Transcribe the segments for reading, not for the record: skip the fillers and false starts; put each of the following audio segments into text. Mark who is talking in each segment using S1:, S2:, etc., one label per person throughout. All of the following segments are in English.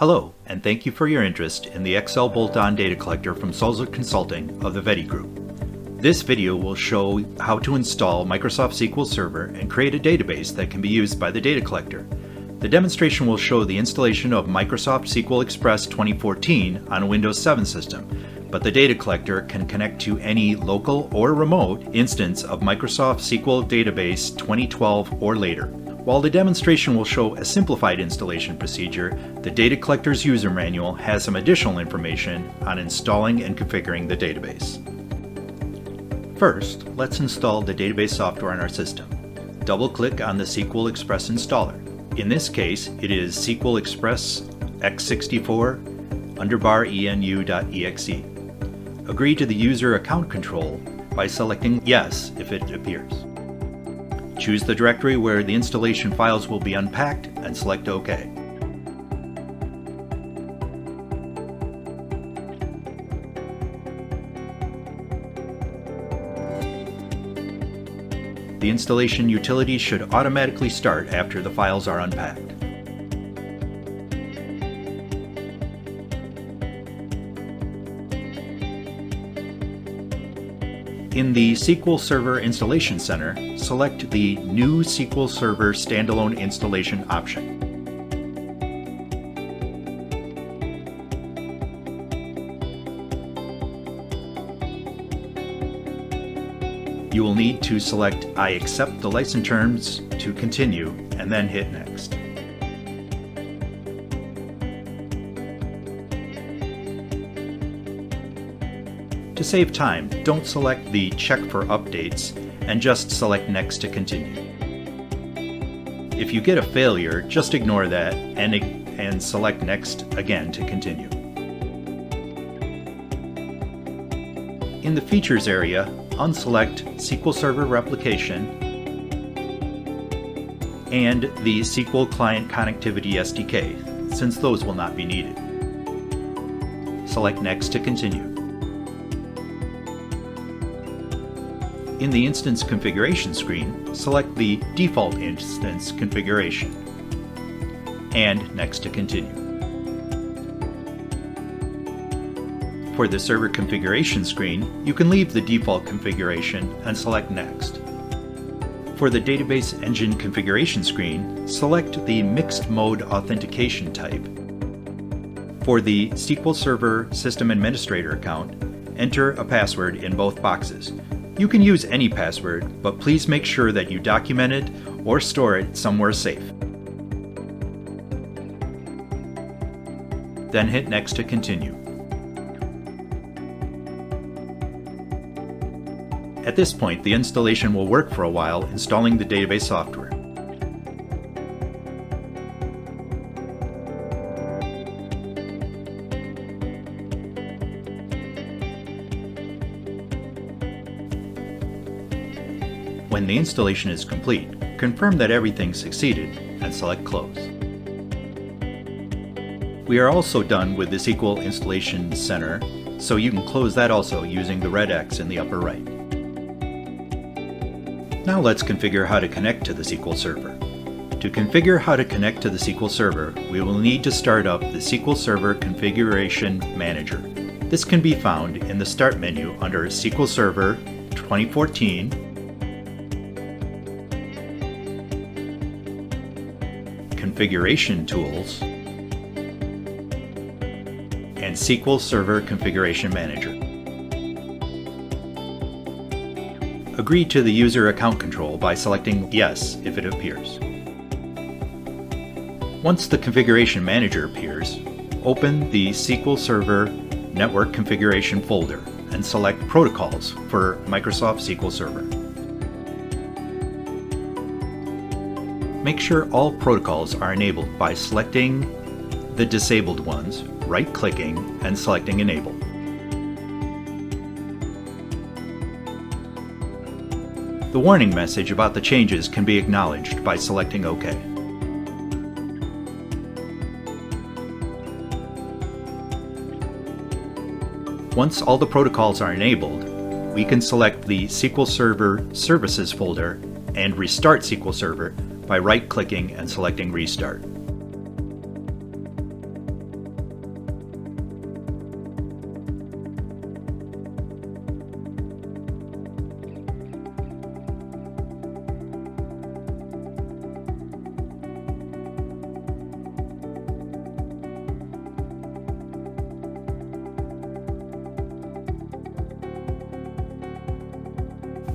S1: Hello, and thank you for your interest in the Excel bolt-on data collector from Sulzer Consulting of the Vetti Group. This video will show how to install Microsoft SQL Server and create a database that can be used by the data collector. The demonstration will show the installation of Microsoft SQL Express 2014 on a Windows 7 system, but the data collector can connect to any local or remote instance of Microsoft SQL Database 2012 or later. While the demonstration will show a simplified installation procedure, the data collector's user manual has some additional information on installing and configuring the database. First, let's install the database software on our system. Double-click on the SQL Express installer. In this case, it is SQL Express x64 _enu.exe. Agree to the user account control by selecting Yes if it appears. Choose the directory where the installation files will be unpacked and select OK. The installation utility should automatically start after the files are unpacked. In the SQL Server Installation Center, select the New SQL Server Standalone Installation option. You will need to select I accept the license terms to continue and then hit Next. To save time, don't select the Check for Updates and just select Next to continue. If you get a failure, just ignore that and select Next again to continue. In the Features area, unselect SQL Server Replication and the SQL Client Connectivity SDK, since those will not be needed. Select Next to continue. In the Instance Configuration screen, select the Default Instance Configuration and Next to continue. For the Server Configuration screen, you can leave the default configuration and select Next. For the Database Engine Configuration screen, select the Mixed Mode Authentication type. For the SQL Server System Administrator account, enter a password in both boxes. You can use any password, but please make sure that you document it or store it somewhere safe. Then hit Next to continue. At this point, the installation will work for a while, installing the database software. When the installation is complete, confirm that everything succeeded and select Close. We are also done with the SQL Installation Center, so you can close that also using the red X in the upper right. Now let's configure how to connect to the SQL Server. To configure how to connect to the SQL Server, we will need to start up the SQL Server Configuration Manager. This can be found in the Start menu under SQL Server 2014, Configuration Tools, and SQL Server Configuration Manager. Agree to the user account control by selecting Yes if it appears. Once the Configuration Manager appears, open the SQL Server Network Configuration folder and select Protocols for Microsoft SQL Server. Make sure all protocols are enabled by selecting the disabled ones, right-clicking, and selecting Enable. The warning message about the changes can be acknowledged by selecting OK. Once all the protocols are enabled, we can select the SQL Server Services folder and restart SQL Server by right-clicking and selecting Restart.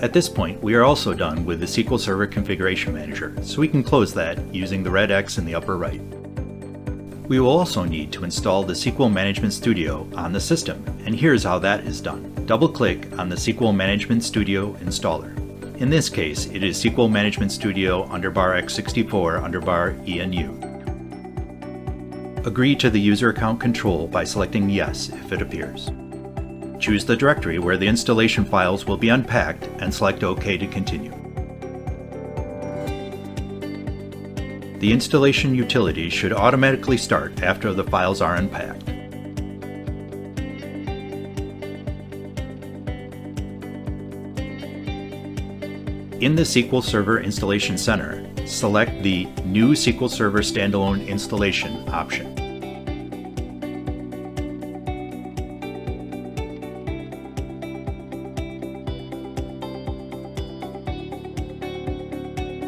S1: At this point, we are also done with the SQL Server Configuration Manager, so we can close that using the red X in the upper right. We will also need to install the SQL Management Studio on the system, and here's how that is done. Double-click on the SQL Management Studio installer. In this case, it is SQL Management Studio _x64 _ENU. Agree to the user account control by selecting Yes if it appears. Choose the directory where the installation files will be unpacked and select OK to continue. The installation utility should automatically start after the files are unpacked. In the SQL Server Installation Center, select the New SQL Server Standalone Installation option.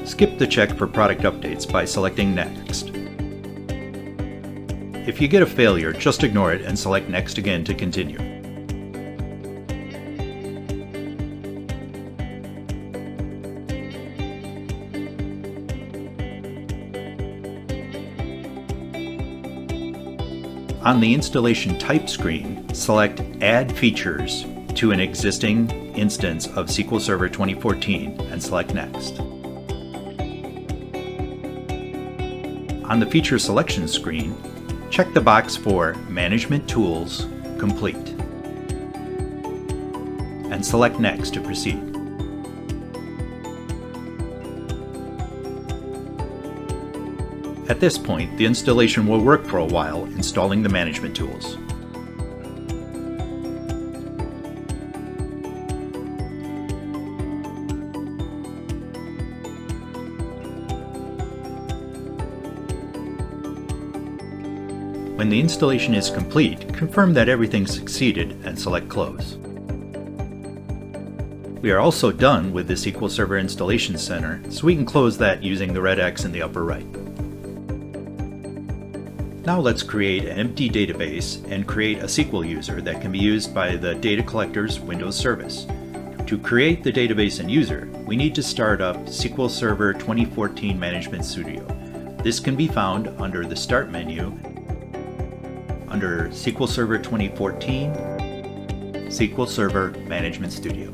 S1: Skip the check for product updates by selecting Next. If you get a failure, just ignore it and select Next again to continue. On the Installation Type screen, select Add Features to an existing instance of SQL Server 2014 and select Next. On the Feature Selection screen, check the box for Management Tools Complete and select Next to proceed. At this point, the installation will work for a while installing the management tools. When the installation is complete, confirm that everything succeeded and select Close. We are also done with the SQL Server Installation Center, so we can close that using the red X in the upper right. Now let's create an empty database and create a SQL user that can be used by the Data Collector's Windows service. To create the database and user, we need to start up SQL Server 2014 Management Studio. This can be found under the Start menu, under SQL Server 2014, SQL Server Management Studio.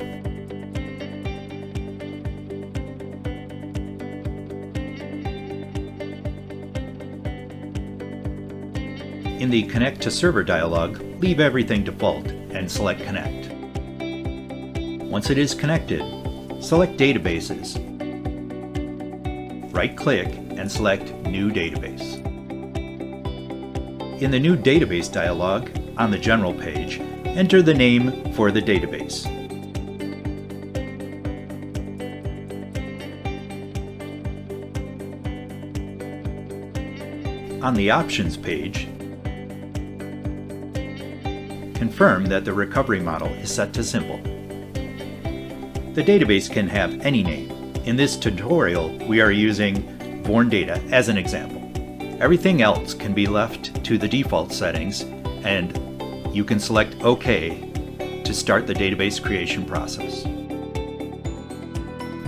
S1: In the Connect to Server dialog, leave everything default and select Connect. Once it is connected, select Databases. Right-click and select New Database. In the New Database dialog, on the General page, enter the name for the database. On the Options page, confirm that the recovery model is set to simple. The database can have any name. In this tutorial, we are using Born Data as an example. Everything else can be left to the default settings, and you can select OK to start the database creation process.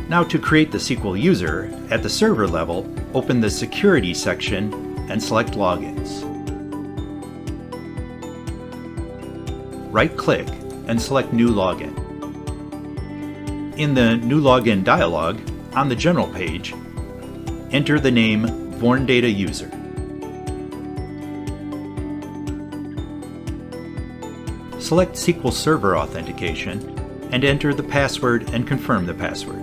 S1: Now to create the SQL user, at the server level, open the Security section and select Logins. Right-click and select New Login. In the New Login dialog, on the General page, enter the name Born Data User. Select SQL Server Authentication and enter the password and confirm the password.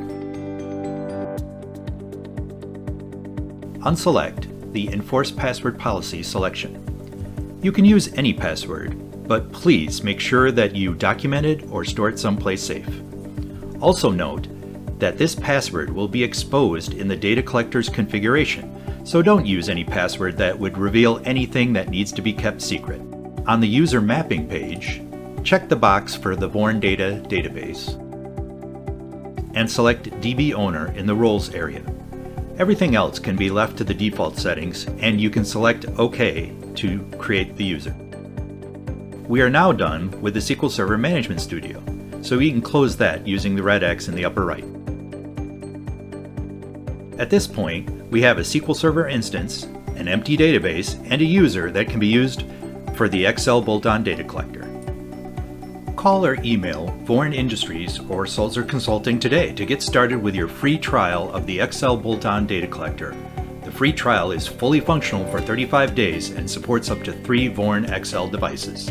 S1: Unselect the Enforce Password Policy selection. You can use any password, but please make sure that you document it or store it someplace safe. Also note that this password will be exposed in the data collector's configuration, so don't use any password that would reveal anything that needs to be kept secret. On the User Mapping page, check the box for the Born Data database and select DB Owner in the Roles area. Everything else can be left to the default settings, and you can select OK to create the user. We are now done with the SQL Server Management Studio, so we can close that using the red X in the upper right. At this point, we have a SQL Server instance, an empty database, and a user that can be used for the Excel bolt-on data collector. Call or email Vorn Industries or Sulzer Consulting today to get started with your free trial of the Excel bolt-on data collector. The free trial is fully functional for 35 days and supports up to 3 Vorn Excel devices.